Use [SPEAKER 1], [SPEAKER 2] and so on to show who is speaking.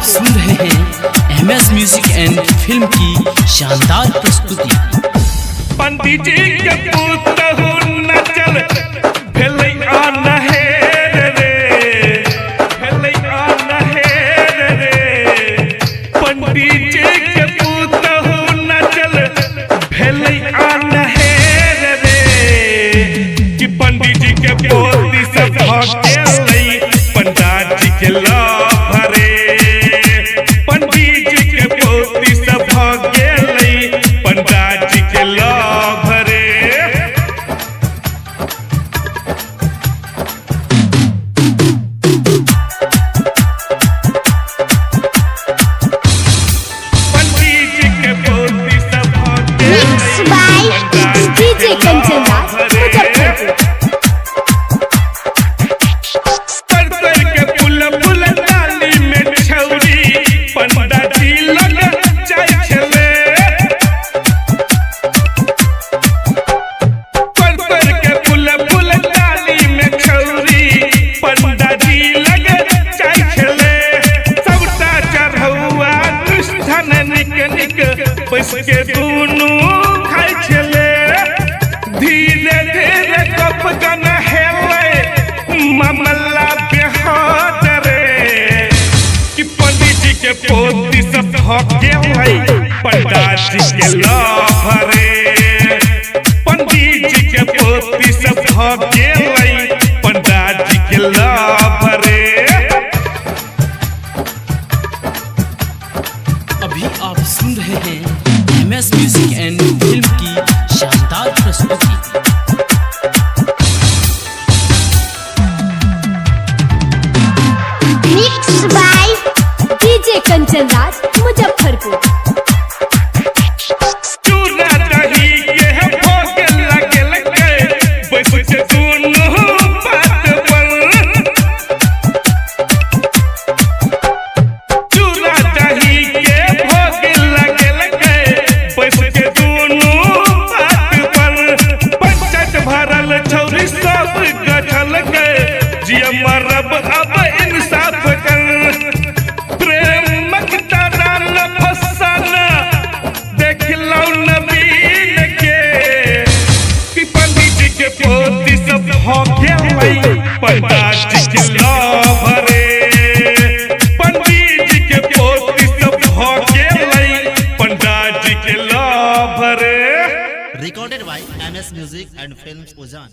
[SPEAKER 1] सुन रहे हैं MS म्यूजिक एंड फिल्म की शानदार प्रस्तुति।
[SPEAKER 2] पंडित जी के पुतहु नचल भेलै अनहेर रे, भेलै अनहेर रे। पंडित जी के पुतहु नचल भेलै अनहेर रे, कि पंडित जी के पोती से भगेलै पंडित जी के लभरे। पंडित जी के पोती से भगेलै पंडित जी के लभरे। पंडित जी के पोती से भगेलै
[SPEAKER 3] डीजे कंचन राज मुजफ्फरपुर।
[SPEAKER 2] के दुनू खाइ छले, धीरे धीरे कप गन हेलै मामला बेहद रे, कि पंडित जी के पोती से भगेलै पंडित जी के लभरे। पंडित जी के पोती से भगेलै पंडित जी के लभरे।
[SPEAKER 1] अभी आप सुन रहे हैं MS म्यूजिक एंड फिल्म की शानदार प्रस्तुति।
[SPEAKER 3] Mix by DJ Kanchan Raj Muzaffarpur.
[SPEAKER 2] चूड़ा दही के भोग लगल के बैस के दुनू बात पर। चूड़ा दही के भोग लगल के बैस के दुनू बात पर। पंचायत भरल छौरी सब गठल के, जिया मरब अब इंसाफ कर। प्रेमक तरल फसन देखलौ नबीन के, कि पंडित जी के पोती से भगेलै पंडित जी के लभरे। पंडित जी के पोती से भगेलै पंडित जी के लभरे।
[SPEAKER 4] Recorded by MS Music and Films Ujjan।